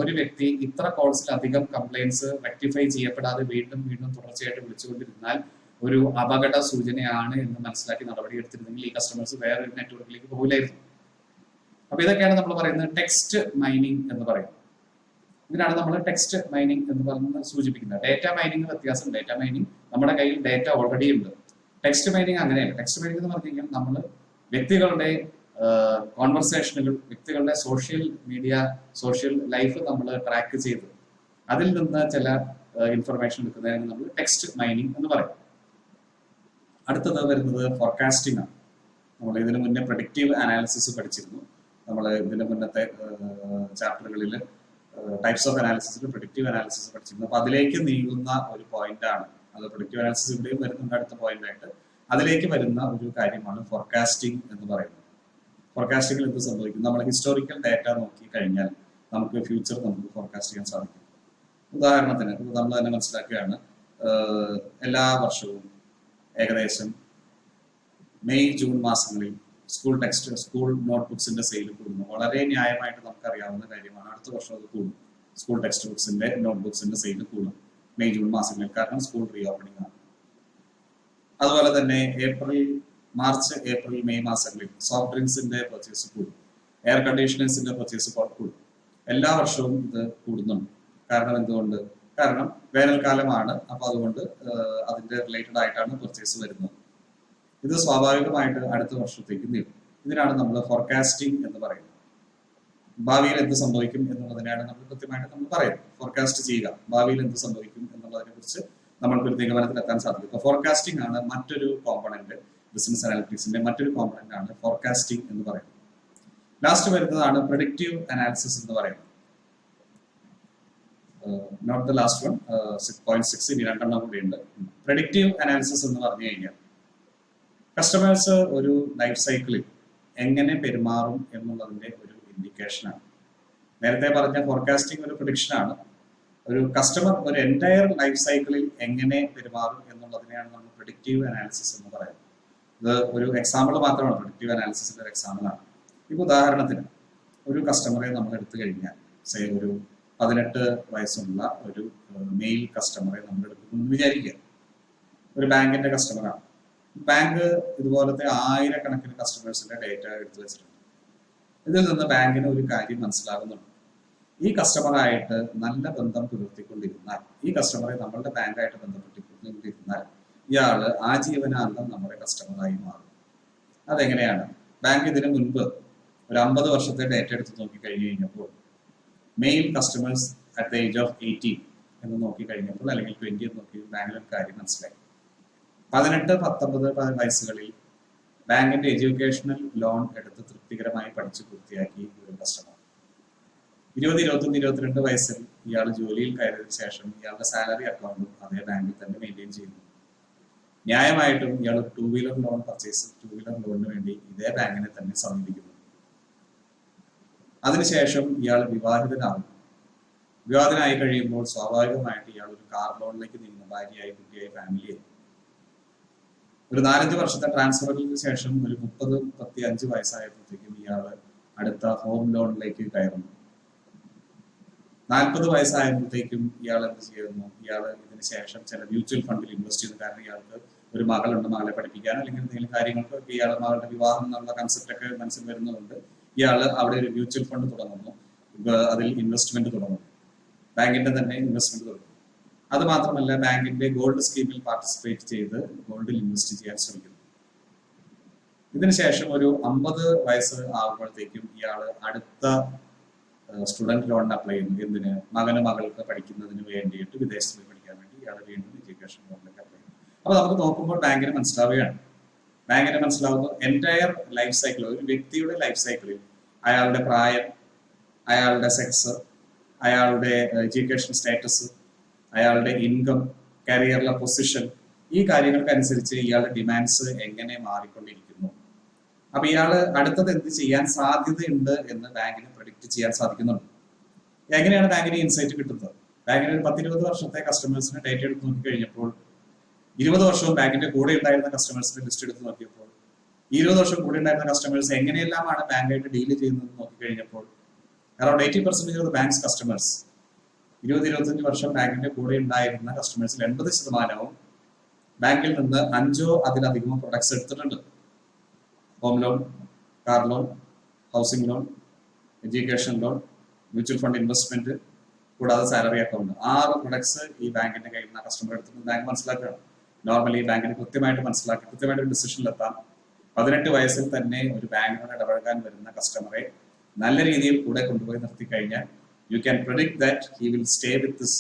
ഒരു വ്യക്തി ഇത്ര കോൾസിലധികം കംപ്ലൈന്റ്സ് റെക്ടിഫൈ ചെയ്യപ്പെടാതെ വീണ്ടും വീണ്ടും തുടർച്ചയായിട്ട് വിളിച്ചുകൊണ്ടിരുന്നാൽ ഒരു അപകട സൂചനയാണ് എന്ന് മനസ്സിലാക്കി നടപടി എടുത്തിരുന്നെങ്കിൽ ഈ കസ്റ്റമേഴ്സ് വേറൊരു നെറ്റ്വർക്കിലേക്ക് പോകില്ലായിരുന്നു. അപ്പൊ ഇതൊക്കെയാണ് നമ്മൾ പറയുന്നത് ടെക്സ്റ്റ് മൈനിങ് എന്ന് പറയുന്നത്. ഇതിനാണ് നമ്മൾ ടെക്സ്റ്റ് മൈനിങ് എന്ന് പറയുന്നത് സൂചിപ്പിക്കുന്നത്. ഡേറ്റ മൈനിങ് വ്യത്യാസം. ഡേറ്റ മൈനിങ് നമ്മുടെ കയ്യിൽ ഡേറ്റ ഓൾറെഡി ഉണ്ട്. ടെക്സ്റ്റ് മൈനിങ് അങ്ങനെയല്ല. ടെക്സ്റ്റ് മൈനിങ് എന്ന് പറഞ്ഞു കഴിഞ്ഞാൽ നമ്മൾ വ്യക്തികളുടെ കോൺവെർസേഷനുകൾ, വ്യക്തികളുടെ സോഷ്യൽ ലൈഫ് നമ്മൾ ട്രാക്ക് ചെയ്ത് അതിൽ നിന്ന് ചില ഇൻഫർമേഷൻ എടുക്കുന്നതിന് നമ്മൾ ടെക്സ്റ്റ് മൈനിങ് എന്ന് പറയും. അടുത്തത് വരുന്നത് ഫോർകാസ്റ്റിംഗ് ആണ്. നമ്മൾ ഇതിനു മുന്നേ പ്രഡിക്റ്റീവ് അനാലിസിസ് പഠിച്ചിരുന്നു. നമ്മൾ ഇതിന്റെ മുന്നത്തെ ചാപ്റ്ററുകളിൽ ടൈപ്സ് ഓഫ് അനാലിസിസിൽ പ്രഡിക്റ്റീവ് അനാലിസിസ് പഠിച്ചിരുന്നു. അപ്പൊ അതിലേക്ക് നീങ്ങുന്ന ഒരു പോയിന്റ് ആണ് അത്. പ്രഡിക്റ്റീവ് അനാലിസിസ് ഇവിടെയും വരുന്നുണ്ട് അടുത്ത പോയിന്റ് ആയിട്ട്. അതിലേക്ക് വരുന്ന ഒരു കാര്യമാണ് ഫോർകാസ്റ്റിംഗ് എന്ന് പറയുന്നത്. ഫോർകാസ്റ്റിംഗിൽ എന്ത് സംഭവിക്കും? നമ്മൾ ഹിസ്റ്റോറിക്കൽ ഡാറ്റ നോക്കി കഴിഞ്ഞാൽ നമുക്ക് ഫ്യൂച്ചർ നമുക്ക് ഫോർകാസ്റ്റ് ചെയ്യാൻ സാധിക്കും. ഉദാഹരണത്തിന് നമ്മൾ തന്നെ മനസ്സിലാക്കുകയാണ്, എല്ലാ വർഷവും ഏകദേശം മെയ് ജൂൺ മാസങ്ങളിൽ സ്കൂൾ നോട്ട്ബുക്സിന്റെ സെയിൽ കൂടുന്നു. വളരെ ന്യായമായിട്ട് നമുക്കറിയാവുന്ന കാര്യമാണ്. അടുത്ത വർഷം അത് കൂടും. സ്കൂൾ ടെക്സ്റ്റ് ബുക്സിന്റെ നോട്ട്ബുക്സിന്റെ സെയിൽ കൂടും മെയ് ജൂൺ മാസങ്ങളിൽ. കാരണം സ്കൂൾ റീ ഓപ്പണിംഗ് ആണ്. അതുപോലെ തന്നെ മാർച്ച് ഏപ്രിൽ മെയ് മാസങ്ങളിൽ സോഫ്റ്റ് ഡ്രിങ്ക്സിന്റെ പർച്ചേസ് കൂടും, എയർ കണ്ടീഷണേഴ്സിന്റെ പർച്ചേസ് കൂടും. എല്ലാ വർഷവും ഇത് കൂടുന്നുണ്ട്. കാരണം എന്തുകൊണ്ട്? കാരണം വേനൽക്കാലമാണ്. അപ്പൊ അതുകൊണ്ട് അതിന്റെ റിലേറ്റഡ് ആയിട്ടാണ് പർച്ചേസ് വരുന്നത്. ഇത് സ്വാഭാവികമായിട്ട് അടുത്ത വർഷത്തേക്ക് നീളും. ഇതിനാണ് നമ്മൾ ഫോർകാസ്റ്റിംഗ് എന്ന് പറയുന്നത്. ഭാവിയിൽ എന്ത് സംഭവിക്കും എന്നുള്ളതിനാണ് നമ്മൾ കൃത്യമായിട്ട് നമ്മൾ പറയുന്നത്. ഫോർകാസ്റ്റ് ചെയ്യുക, ഭാവിയിൽ എന്ത് സംഭവിക്കും എന്നുള്ളതിനെ കുറിച്ച് നമ്മൾക്കൊരു നിഗമനത്തിലെത്താൻ സാധിക്കും. അപ്പൊ ഫോർകാസ്റ്റിംഗ് ആണ് മറ്റൊരു കോമ്പണന്റ്. ബിസിനസ് അനാലിറ്റിക്സിന്റെ മറ്റൊരു കോമ്പണന്റ് ആണ് ഫോർകാസ്റ്റിംഗ് എന്ന് പറയുന്നത്. ലാസ്റ്റ് വരുന്നതാണ് പ്രഡിക്റ്റീവ് അനാലിസിസ് എന്ന് പറയുന്നത്. Note the last one, 6.6. ഇനി 2 എണ്ണം കൂടി ഉണ്ട്. പ്രഡിക്റ്റീവ് അനാലിസിസ് എന്ന് പറഞ്ഞു കഴിഞ്ഞാൽ കസ്റ്റമേഴ്സ് ഒരു ലൈഫ് സൈക്കിളിൽ എങ്ങനെ പെരുമാറും എന്നുള്ളതിന്റെ ഒരു ഇൻഡിക്കേഷനാണ്. നേരത്തെ പറഞ്ഞ ഫോർകാസ്റ്റിംഗ് ഒരു പ്രഡിക്ഷനാണ്. ഒരു കസ്റ്റമർ ഒരു എൻറ്റയർ ലൈഫ് സൈക്കിളിൽ എങ്ങനെ പെരുമാറും എന്നുള്ളതിനെയാണ് നമ്മൾ പ്രഡിക്റ്റീവ് അനാലിസിസ് എന്ന് പറയുന്നത്. ഇത് ഒരു എക്സാമ്പിൾ മാത്രമാണ്, പ്രഡിക്റ്റീവ് അനാലിസിസിന്റെ ഒരു എക്സാമ്പിളാണ്. ഇപ്പോൾ ഉദാഹരണത്തിന് ഒരു കസ്റ്റമറെ നമ്മൾ എടുത്തു കഴിഞ്ഞാൽ, ഒരു 18 വയസ്സുള്ള ഒരു മെയിൽ കസ്റ്റമറെ നമ്മൾ എടുക്കുന്നു എന്ന് വിചാരിക്കുക. ഒരു ബാങ്കിന്റെ കസ്റ്റമറാണ്. ബാങ്ക് ഇതുപോലത്തെ 1000-കണക്കിന് കസ്റ്റമേഴ്സിന്റെ ഡേറ്റ എടുത്തു വെച്ചിട്ടുണ്ട്. ഇതിൽ നിന്ന് ബാങ്കിന് ഒരു കാര്യം മനസ്സിലാകുന്നുണ്ട്. ഈ കസ്റ്റമറായിട്ട് നല്ല ബന്ധം പുലർത്തിക്കൊണ്ടിരുന്നാൽ, ഈ കസ്റ്റമറെ നമ്മളുടെ ബാങ്കായിട്ട് ബന്ധപ്പെട്ടുകൊണ്ടിരുന്നാൽ ഇയാള് ആജീവനാന്തം നമ്മുടെ കസ്റ്റമറായി മാറും. അതെങ്ങനെയാണ്? ബാങ്ക് ഇതിനു മുൻപ് ഒരു 50 വർഷത്തെ ഡേറ്റ എടുത്ത് നോക്കി കഴിഞ്ഞു കഴിഞ്ഞപ്പോൾ main customers at the age of 18 എന്ന് നോക്കി കഴിഞ്ഞപ്പോൾ അല്ലെങ്കിൽ 20 എന്ന് നോക്കി ബാങ്കിൽ ഒരു കാര്യം മനസ്സിലായി. 18-19 വയസ്സുകളിൽ ബാങ്കിന്റെ എഡ്യൂക്കേഷണൽ ലോൺ എടുത്ത് തൃപ്തികരമായി പഠിച്ച് പൂർത്തിയാക്കി ഒരു കസ്റ്റമർ 20, 21, 22 വയസ്സിൽ ഇയാൾ ജോലിയിൽ കയറിയതിനു ശേഷം ഇയാളുടെ സാലറി അക്കൗണ്ടും അതേ ബാങ്കിൽ തന്നെ മെയിൻറ്റെയിൻ ചെയ്യുന്നു. ന്യായമായിട്ടും ഇയാൾ ഒരു 2 വീലർ ലോൺ പർച്ചേസ് 2 വീലർ ലോണിന് വേണ്ടി ഇതേ ബാങ്കിനെ തന്നെ സമീപിക്കുന്നു. അതിനുശേഷം ഇയാൾ വിവാഹിതനാകും. വിവാഹിതനായി കഴിയുമ്പോൾ സ്വാഭാവികമായിട്ട് ഇയാൾ ഒരു കാർ ലോണിലേക്ക് നീങ്ങുന്നു. ഭാര്യയായി, കുട്ടിയായി, ഫാമിലിയായി. ഒരു 4-5 വർഷത്തെ ട്രാൻസ്ഫറിന് ശേഷം ഒരു 30-35 വയസ്സായപ്പോഴത്തേക്കും ഇയാൾ അടുത്ത ഹോം ലോണിലേക്ക് കയറുന്നു. 40 വയസ്സായപ്പോഴത്തേക്കും ഇയാൾ എന്ത് ചെയ്യുന്നു? ഇയാൾ ഇതിന് ശേഷം ചില മ്യൂച്വൽ ഫണ്ടിൽ ഇൻവെസ്റ്റ് ചെയ്യുന്നു. കാരണം ഇയാൾക്ക് ഒരു മകളുണ്ട്, മകളെ പഠിപ്പിക്കാൻ അല്ലെങ്കിൽ എന്തെങ്കിലും കാര്യങ്ങൾക്ക് ഇയാൾ മകളുടെ വിവാഹം എന്നുള്ള കൺസെപ്റ്റ് ഒക്കെ മനസ്സിൽ വരുന്നതുകൊണ്ട് ഇയാൾ അവിടെ ഒരു മ്യൂച്വൽ ഫണ്ട് തുടങ്ങുന്നു. അതിൽ ഇൻവെസ്റ്റ്മെന്റ് തുടങ്ങുന്നു. ബാങ്കിന്റെ തന്നെ ഇൻവെസ്റ്റ്മെന്റ് തുടങ്ങുന്നു. അത് മാത്രമല്ല, ബാങ്കിന്റെ ഗോൾഡ് സ്കീമിൽ പാർട്ടിസിപ്പേറ്റ് ചെയ്ത് ഗോൾഡിൽ ഇൻവെസ്റ്റ് ചെയ്യാൻ ശ്രമിക്കുന്നു. ഇതിനുശേഷം ഒരു 50 വയസ്സ് ആകുമ്പോഴത്തേക്കും ഇയാൾ അടുത്ത സ്റ്റുഡന്റ് ലോണിന് അപ്ലൈ ചെയ്യുന്നു. എന്തിന്? മകൾക്ക് പഠിക്കുന്നതിന് വേണ്ടിയിട്ട് വിദേശത്ത് പോയി പഠിക്കാൻ വേണ്ടി ഇയാൾ വീണ്ടും എഡ്യൂക്കേഷൻ ലോണിലേക്ക് അപ്ലൈ ചെയ്യുന്നു. അപ്പൊ നമുക്ക് നോക്കുമ്പോൾ ബാങ്കിന് മനസ്സിലാവുകയാണ്. ബാങ്കിന് മനസ്സിലാവുന്നു എൻറ്റയർ ലൈഫ് സൈക്കിൾ, ഒരു വ്യക്തിയുടെ ലൈഫ് സൈക്കിളിൽ അയാളുടെ പ്രായം, അയാളുടെ സെക്സ്, അയാളുടെ എഡ്യൂക്കേഷൻ സ്റ്റാറ്റസ്, അയാളുടെ ഇൻകം, കരിയറിലെ പൊസിഷൻ, ഈ കാര്യങ്ങൾക്കനുസരിച്ച് ഇയാളുടെ ഡിമാൻഡ്സ് എങ്ങനെ മാറിക്കൊണ്ടിരിക്കുന്നു. അപ്പൊ ഇയാള് അടുത്തത് എന്ത് ചെയ്യാൻ സാധ്യതയുണ്ട് എന്ന് ബാങ്കിന് പ്രഡിക്റ്റ് ചെയ്യാൻ സാധിക്കുന്നുണ്ട്. എങ്ങനെയാണ് ബാങ്കിന് ഇൻസൈറ്റ് കിട്ടുന്നത്? ബാങ്കിന് ഒരു 10-20 വർഷത്തെ കസ്റ്റമേഴ്സിന് ഡേറ്റ എടുത്ത് നോക്കി കഴിഞ്ഞപ്പോൾ 20 വർഷവും ബാങ്കിന്റെ കൂടെ ഉണ്ടായിരുന്ന കസ്റ്റമേഴ്സിന്റെ ലിസ്റ്റ് എടുത്ത് നോക്കിയപ്പോൾ 20 വർഷം കൂടെ ഉണ്ടായിരുന്ന കസ്റ്റമേഴ്സ് എങ്ങനെയെല്ലാമാണ് ബാങ്കായിട്ട് ഡീല് ചെയ്യുന്നത് നോക്കി കഴിഞ്ഞപ്പോൾ അറൌണ്ട് 80% ഓഫ് ബാങ്ക്സ് കസ്റ്റമേഴ്സ് 20-25 വർഷം ബാങ്കിന്റെ കൂടെ ഉണ്ടായിരുന്ന കസ്റ്റമേഴ്സിൽ 80% ബാങ്കിൽ നിന്ന് 5 അതിലധികമോ പ്രൊഡക്ട്സ് എടുത്തിട്ടുണ്ട്. Home loan, car loan, housing loan, education loan, mutual fund investment, കൂടാതെ സാലറി അക്കൗണ്ട്. 6 പ്രൊഡക്ട്സ് ഈ ബാങ്കിന്റെ കയ്യിൽ നിന്ന് കസ്റ്റമർ എടുത്തിട്ട് ബാങ്ക് മനസ്സിലാക്കുകയാണ്. നോർമലി ബാങ്കിന് കൃത്യമായിട്ട് മനസ്സിലാക്കി കൃത്യമായിട്ട് ഒരു ഡിസിഷനിലെത്താം. 18 വയസ്സിൽ തന്നെ ഒരു ബാങ്കിനോട് ഇടപഴകാൻ വരുന്ന കസ്റ്റമറെ നല്ല രീതിയിൽ കൂടെ കൊണ്ടുപോയി നിർത്തി കഴിഞ്ഞാൽ you can predict that he will stay with this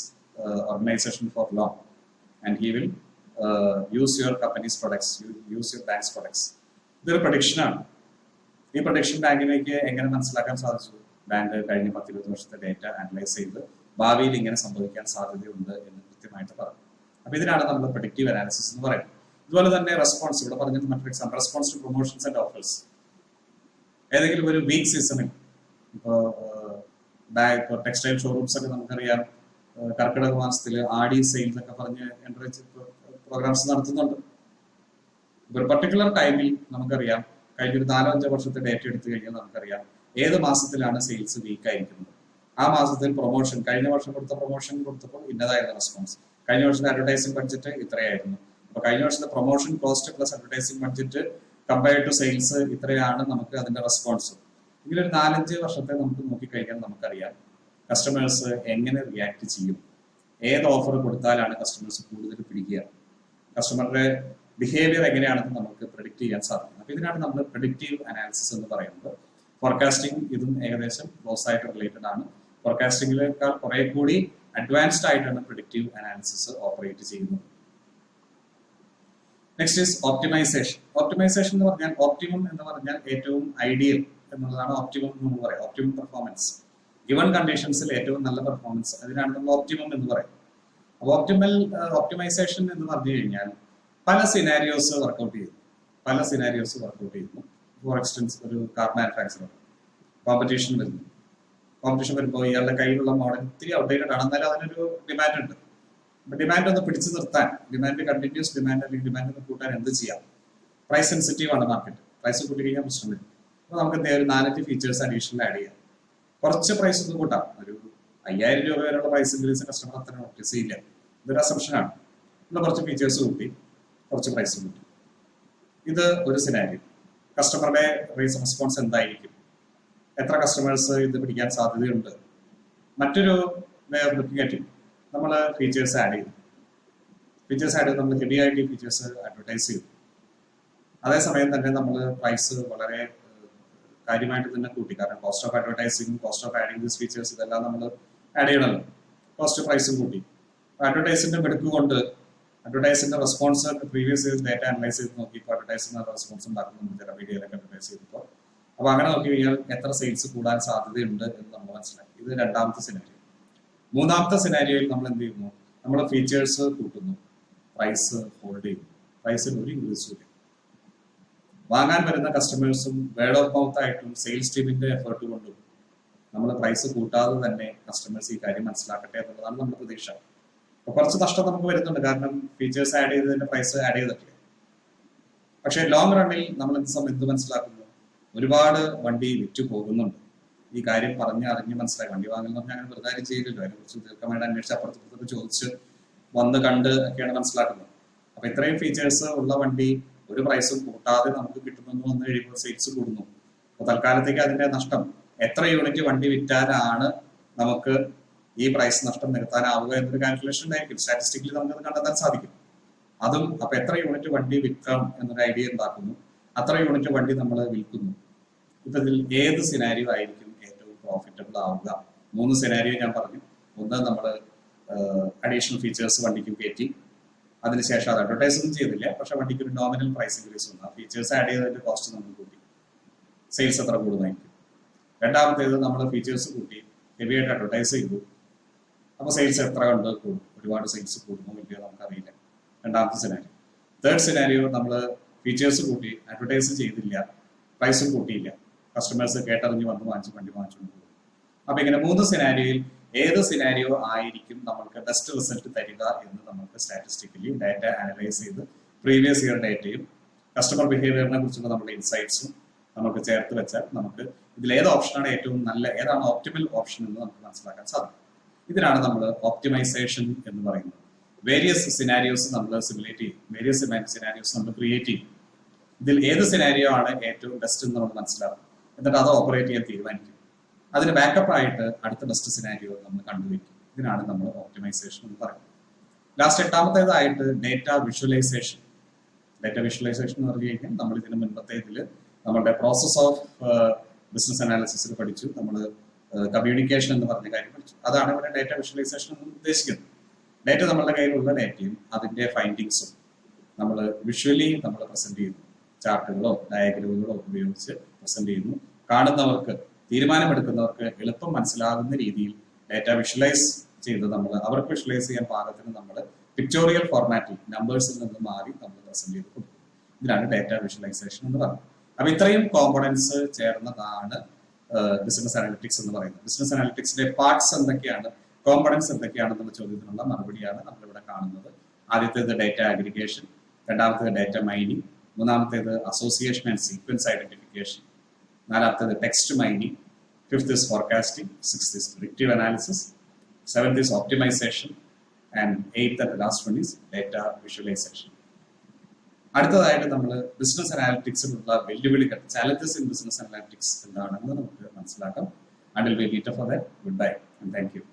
organization for long and he will use your company's products, use your bank's products. ഇതൊരു പ്രഡിക്ഷനാണ്. ഈ പ്രഡിക്ഷൻ ബാങ്കിലേക്ക് എങ്ങനെ മനസ്സിലാക്കാൻ സാധിച്ചു? ബാങ്ക് കഴിഞ്ഞ 10-20 വർഷത്തെ ഡേറ്റ അനലൈസ് ചെയ്ത് ഭാവിയിൽ ഇങ്ങനെ സംഭവിക്കാൻ സാധ്യതയുണ്ട് എന്ന് കൃത്യമായിട്ട് പറഞ്ഞു. അപ്പൊ ഇതിനാണ് നമ്മൾ പ്രഡിക്റ്റീവ് അനാലിസിസ് എന്ന് പറയുന്നത്. ഇതുപോലെ തന്നെ റെസ്പോൺസ്, ഇവിടെ പറഞ്ഞത് മറ്റൊരു example, response to promotions and offers. ഏതെങ്കിലും ഒരു വീക്ക് സീസണിൽ ഇപ്പോൾ ടെക്സ്റ്റൈൽ ഷോറൂംസ് ഒക്കെ നമുക്കറിയാം കർക്കിടക മാസത്തിൽ ആടി സെയിൽസ് ഒക്കെ പറഞ്ഞ് എൻകറേജ് പ്രോഗ്രാംസ് നടത്തുന്നുണ്ട്. ഒരു പർട്ടിക്കുലർ ടൈമിൽ നമുക്കറിയാം കഴിഞ്ഞൊരു 4-5 വർഷത്തെ ഡേറ്റ എടുത്തു കഴിഞ്ഞാൽ നമുക്കറിയാം ഏത് മാസത്തിലാണ് സെയിൽസ് വീക്ക് ആയിരിക്കുന്നത്. ആ മാസത്തിൽ പ്രൊമോഷൻ, കഴിഞ്ഞ വർഷം കൊടുത്ത പ്രൊമോഷൻ കൊടുത്തപ്പോൾ ഇന്നതായിരുന്നു റെസ്പോൺസ്. കഴിഞ്ഞ വർഷത്തെ അഡ്വർടൈസിംഗ് ബഡ്ജറ്റ് ഇത്രയായിരുന്നു. അപ്പൊ കഴിഞ്ഞ വർഷത്തെ promotion cost plus advertising budget compared to sales ഇത്രയാണ് നമുക്ക് അതിന്റെ റെസ്പോൺസ്. ഇതിലൊരു 4-5 വർഷത്തെ നമുക്ക് നോക്കിക്കഴിഞ്ഞാൽ നമുക്കറിയാം കസ്റ്റമേഴ്സ് എങ്ങനെ റിയാക്ട് ചെയ്യും, ഏത് ഓഫർ കൊടുത്താലാണ് കസ്റ്റമേഴ്സ് കൂടുതൽ പിടിക്കുക, കസ്റ്റമറുടെ ബിഹേവിയർ എങ്ങനെയാണെന്ന് നമുക്ക് പ്രെഡിക്റ്റ് ചെയ്യാൻ സാധിക്കും. അപ്പൊ ഇതിനാണ് നമ്മൾ പ്രെഡിക്റ്റീവ് അനാലിസിസ് എന്ന് പറയുന്നത്. ഫോർകാസ്റ്റിംഗ് ഇതും ഏകദേശം ക്ലോസ് ആയിട്ട് റിലേറ്റഡ് ആണ്. ഫോർകാസ്റ്റിംഗിനേക്കാൾ കുറെ കൂടി അഡ്വാൻസ്ഡ് ആയിട്ടാണ് പ്രെഡിക്റ്റീവ് അനാലിസിസ് ഓപ്പറേറ്റ് ചെയ്യുന്നത്. Next is optimisation. ഓപ്റ്റിമൈസേഷൻ എന്ന് പറഞ്ഞാൽ ഓപ്റ്റിമം എന്ന് പറഞ്ഞാൽ ഏറ്റവും ഐഡിയൽ എന്നുള്ളതാണ് ഓപ്റ്റിമം എന്ന് പറയുന്നത്. ഓപ്റ്റിമം പെർഫോമൻസ്, ഗിവൺ കണ്ടീഷൻസിൽ ഏറ്റവും നല്ല പെർഫോമൻസ്, അതിനാണ് നമ്മൾ ഓപ്റ്റിമം എന്ന് പറയുന്നത്. അപ്പോൾ ഓപ്റ്റിമൈസേഷൻ എന്ന് പറഞ്ഞു കഴിഞ്ഞാൽ പല സിനാരിയോസ് വർക്ക്ഔട്ട് ചെയ്യുന്നു. ഫോർ എക്സ്റ്റൻസ് ഒരു കാർ മാനുഫാക്ചറർ കോമ്പറ്റീഷൻ വരുമ്പോൾ ഇയാളുടെ കയ്യിലുള്ള മോഡൽ ഇത്തിരി ഔട്ട്ഡേറ്റഡ് ആണ്, എന്നാലും അതിനൊരു ഡിമാൻഡ് ഉണ്ട്. അപ്പൊ ഡിമാൻഡ് ഒന്ന് പിടിച്ചു നിർത്താൻ, കണ്ടിന്യൂസ് ഡിമാൻഡ് അല്ലെങ്കിൽ ഡിമാൻഡ് ഒന്ന് കൂട്ടാൻ എന്ത് ചെയ്യാം? പ്രൈസ് സെൻസിറ്റീവ് ആണ് മാർക്കറ്റ്. പ്രൈസ് കൂട്ടി കഴിഞ്ഞാൽ പ്രശ്നം വരും. അപ്പൊ നമുക്ക് ഒരു 4-5 ഫീച്ചേഴ്സ് അഡീഷണൽ ആഡ് ചെയ്യാം. കുറച്ച് പ്രൈസ് ഒന്ന് കൂട്ടാം. ഒരു 5000 രൂപ വരെയുള്ള പ്രൈസ് ഇൻക്രീസ് കസ്റ്റമർ അത്ര നോട്ടീസ് ചെയ്യില്ല. ഇതൊരു അസംഷനാണ്. നമ്മൾ കുറച്ച് ഫീച്ചേഴ്സ് കൂട്ടി, കുറച്ച് പ്രൈസ് കൂട്ടി. ഇത് ഒരു സിനാരിയോ. കസ്റ്റമറുടെ റെസ്പോൺസ് എന്തായിരിക്കും? എത്ര കസ്റ്റമേഴ്സ് ഇത് പിടിക്കാൻ സാധ്യതയുണ്ട്? മറ്റൊരു way of looking at it, നമ്മൾ ഫീച്ചേഴ്സ് ആഡ് ചെയ്ത് നമ്മൾ ഹെവി ആയിട്ട് ഈ ഫീച്ചേഴ്സ് അഡ്വർടൈസ് ചെയ്തു. അതേസമയം തന്നെ നമ്മൾ പ്രൈസ് വളരെ കാര്യമായിട്ട് തന്നെ കൂട്ടി. കാരണം cost of advertising, cost of adding these features ഇതെല്ലാം നമ്മൾ ആഡ് ചെയ്യണമല്ലോ. കോസ്റ്റ് പ്രൈസും കൂട്ടി. അഡ്വർടൈസിന്റെ മെടുക്ക് കൊണ്ട് അഡ്വർടൈസിന്റെ response previous years data analyse ചെയ്ത് നോക്കിയപ്പോൾ അഡ്വർടൈസിന്റെ റെസ്പോൺസ് ഉണ്ടാക്കുന്നുണ്ട് ചില മീഡിയയിലൊക്കെ അഡ്വർടൈസ് ചെയ്തപ്പോൾ. അപ്പൊ അങ്ങനെ നോക്കി കഴിഞ്ഞാൽ എത്ര സെയിൽസ് കൂടാൻ സാധ്യതയുണ്ട് എന്ന് നമ്മൾ മനസ്സിലാക്കി. ഇത് രണ്ടാമത്തെ സിനാരിയോ. മൂന്നാമത്തെ സിനാരിയോയിൽ നമ്മൾ എന്ത് ചെയ്യുന്നു? നമ്മൾ ഫീച്ചേഴ്സ് കൂട്ടുന്നു, പ്രൈസ് ഹോൾഡ് ചെയ്യുന്നു. പ്രൈസിൽ ഒരു ഇൻക്രീസും ഇല്ല. വാങ്ങാൻ വരുന്ന കസ്റ്റമേഴ്സും വേർഡ് ഓഫ് മൗത്ത് ആയിട്ടും സെയിൽസ് ടീമിന്റെ എഫേർട്ട് കൊണ്ടും നമ്മൾ പ്രൈസ് കൂട്ടാതെ തന്നെ കസ്റ്റമേഴ്സ് ഈ കാര്യം മനസ്സിലാക്കട്ടെ എന്നുള്ളതാണ് നമ്മുടെ പ്രതീക്ഷ. അപ്പൊ കുറച്ച് നഷ്ടം നമുക്ക് വരുന്നുണ്ട്, കാരണം ഫീച്ചേഴ്സ് ആഡ് ചെയ്തതിന്റെ പ്രൈസ് ആഡ് ചെയ്തിട്ടില്ല. പക്ഷെ ലോങ് റണ്ണിൽ നമ്മൾ എന്ത് മനസ്സിലാക്കുന്നു? ഒരുപാട് വണ്ടി വിറ്റു പോകുന്നുണ്ട്. ഈ കാര്യം അറിഞ്ഞ് മനസ്സിലായി. വണ്ടി വാങ്ങുന്ന പറഞ്ഞാൽ അങ്ങനെ വെറുതെ കാര്യം ചെയ്യില്ലല്ലോ. അതിനെക്കുറിച്ച് ദീർഘമായിട്ട് അന്വേഷിച്ച് അപ്പുറത്ത് ചോദിച്ച് വന്ന് കണ്ട് ഒക്കെയാണ് മനസ്സിലാക്കുന്നത്. അപ്പൊ ഇത്രയും ഫീച്ചേഴ്സ് ഉള്ള വണ്ടി ഒരു പ്രൈസും കൂട്ടാതെ നമുക്ക് കിട്ടുന്നു വന്ന് കഴിയുമ്പോൾ സെയിൽസ് കൂടുന്നു. അപ്പൊ തൽക്കാലത്തേക്ക് അതിന്റെ നഷ്ടം എത്ര യൂണിറ്റ് വണ്ടി വിറ്റാലാണ് നമുക്ക് ഈ പ്രൈസ് നഷ്ടം നികത്താനാവുക എന്നൊരു കാൽക്കുലേഷൻ ആയിരിക്കും. സ്റ്റാറ്റിസ്റ്റിക്കലി നമുക്കത് കണ്ടെത്താൻ സാധിക്കും. അതും അപ്പൊ എത്ര യൂണിറ്റ് വണ്ടി വിൽക്കാം എന്നൊരു ഐഡിയ ഉണ്ടാക്കുന്നു, അത്ര യൂണിറ്റ് വണ്ടി നമ്മൾ വിൽക്കുന്നു. ഇപ്പൊ ഇതിൽ ഏത് സിനാരിയോ ആയിരിക്കും ഏറ്റവും പ്രോഫിറ്റബിൾ ആവുക? 3 സിനാരിയോ ഞാൻ പറഞ്ഞു. ഒന്ന്, നമ്മൾ അഡീഷണൽ ഫീച്ചേഴ്സ് വണ്ടിക്ക് കയറ്റി, അതിനുശേഷം അത് അഡ്വർടൈസ് ഒന്നും ചെയ്തില്ല, പക്ഷെ വണ്ടിക്ക് ഒരു നോമിനൽ പ്രൈസ് ഇൻക്രീസ് ഉണ്ട്. ആ ഫീച്ചേഴ്സ് ആഡ് ചെയ്തതിന്റെ കോസ്റ്റ് നമ്മൾ കൂട്ടി, സെയിൽസ് എത്ര കൂടുന്നതായിരിക്കും. രണ്ടാമത്തേത്, നമ്മൾ ഫീച്ചേഴ്സ് കൂട്ടി ഹെവി ആയിട്ട് അഡ്വർടൈസ് ചെയ്തു, അപ്പൊ സെയിൽസ് എത്ര കണ്ട് കൂടും? ഒരുപാട് സെയിൽസ് കൂടുമോ ഇല്ലയോ നമുക്കറിയില്ല. രണ്ടാമത്തെ സിനാരിയോ. തേർഡ് സിനാരിയോ, നമ്മൾ ഫീച്ചേഴ്സ് കൂട്ടി അഡ്വർടൈസ് ചെയ്തില്ല, പ്രൈസും കൂട്ടിയില്ല, കസ്റ്റമേഴ്സ് കേട്ടറിഞ്ഞ് വന്ന് വണ്ടി വാങ്ങിച്ചുകൊണ്ട് പോകും. അപ്പൊ ഇങ്ങനെ 3 സിനാരിയോയിൽ ഏത് സിനാരിയോ ആയിരിക്കും നമ്മൾക്ക് ബെസ്റ്റ് റിസൾട്ട് തരിക എന്ന് നമുക്ക് സ്റ്റാറ്റിസ്റ്റിക്കലി ഡാറ്റ അനലൈസ് ചെയ്ത് പ്രീവിയസ് ഇയർ ഡേറ്റയും കസ്റ്റമർ ബിഹേവിയറിനെ കുറിച്ചുള്ള നമ്മുടെ ഇൻസൈറ്റ്സും നമുക്ക് ചേർത്ത് വെച്ചാൽ നമുക്ക് ഇതിൽ ഏത് ഓപ്ഷനാണ് ഏറ്റവും നല്ല, ഏതാണ് ഓപ്റ്റിമൽ ഓപ്ഷൻ എന്ന് നമുക്ക് മനസ്സിലാക്കാൻ സാധിക്കും. ഇതിനാണ് നമ്മൾ ഓപ്റ്റിമൈസേഷൻ എന്ന് പറയുന്നത്. വേരിയസ് സിനാരിയോസ് നമ്മൾ സിമുലേറ്റ് ചെയ്യും, വേരിയസ് സിനാരിയോസ് നമ്മൾ ക്രിയേറ്റ് ചെയ്യും. ഇതിൽ ഏത് സിനാരിയോ ആണ് ഏറ്റവും ബെസ്റ്റ് എന്ന് നമ്മൾ മനസ്സിലാക്കും. എന്നിട്ട് അത് ഓപ്പറേറ്റ് ചെയ്യാൻ തീരുമാനിക്കും. അതിന് ബാക്കപ്പ് ആയിട്ട് അടുത്ത ബെസ്റ്റ് സിനാരിയോ നമ്മൾ കണ്ടുപിടിക്കും. ഇതിനാണ് നമ്മൾ ഓപ്റ്റിമൈസേഷൻ എന്ന് പറയുന്നത്. ലാസ്റ്റ് 8ാമത്തേതായിട്ട് ഡേറ്റ വിഷ്വലൈസേഷൻ. ഡേറ്റ വിഷ്വലൈസേഷൻ എന്ന് പറഞ്ഞു കഴിഞ്ഞാൽ നമ്മൾ ഇതിന് മുൻപത്തെ ഇതിൽ നമ്മുടെ പ്രോസസ് ഓഫ് ബിസിനസ് അനാലിസിസിൽ പഠിച്ചു, നമ്മൾ കമ്മ്യൂണിക്കേഷൻ എന്ന് പറഞ്ഞ കാര്യം പഠിച്ചു. അതാണ് ഇവിടെ ഡേറ്റ വിഷ്വലൈസേഷൻ എന്ന് ഉദ്ദേശിക്കുന്നത്. ഡേറ്റ നമ്മളുടെ കയ്യിലുള്ള ഡേറ്റയും അതിന്റെ ഫൈൻഡിങ്സും നമ്മൾ വിഷ്വലി നമ്മൾ പ്രസന്റ് ചെയ്യുന്നു. ചാർട്ടുകളോ ഡയഗ്രമുകളോ ഉപയോഗിച്ച് പ്രസന്റ് ചെയ്യുന്നു. കാണുന്നവർക്ക്, തീരുമാനമെടുക്കുന്നവർക്ക് എളുപ്പം മനസ്സിലാകുന്ന രീതിയിൽ ഡേറ്റ വിഷ്വലൈസ് ചെയ്ത് അവർക്ക് വിഷ്വലൈസ് ചെയ്യാൻ പാകത്തിന് നമ്മൾ പിക്ചോറിയൽ ഫോർമാറ്റിൽ നമ്പേഴ്സിൽ നിന്ന് മാറി നമ്മൾ പ്രസന്റ് ചെയ്ത് കൊടുക്കും. ഇതിനാണ് ഡേറ്റ വിഷ്വലൈസേഷൻ എന്ന് പറയുന്നത്. അപ്പൊ ഇത്രയും കോമ്പണൻസ് ചേർന്നതാണ് ബിസിനസ് അനാലിറ്റിക്സ് എന്ന് പറയുന്നത്. ബിസിനസ് അനാലിറ്റിക്സിന്റെ പാർട്സ് എന്തൊക്കെയാണ്, കോമ്പണൻസ് എന്തൊക്കെയാണെന്നുള്ള ചോദ്യത്തിനുള്ള മറുപടിയാണ് നമ്മളിവിടെ കാണുന്നത്. ആദ്യത്തേത് ഡേറ്റ അഗ്രിഗേഷൻ, രണ്ടാമത്തേത് ഡേറ്റ മൈനിങ്, മൂന്നാമത്തേത് അസോസിയേഷൻ ആൻഡ് സീക്വൻസ് ഐഡന്റിഫിക്കേഷൻ, നാലാമത്തേത് text mining, 5th is forecasting, 6th is predictive analysis, 7th is optimization, and 8th and the last one is data visualization. അടുത്തതായിട്ട് നമ്മൾ ബിസിനസ് അനാലിറ്റിക്സിലുള്ള വെല്ലുവിളികൾ, ചാലഞ്ചസ് ഇൻ ബിസിനസ് അനാലിറ്റിക്സ് എന്താണെന്ന് നമുക്ക് മനസ്സിലാക്കാം. Until we meet up for that, goodbye and thank you.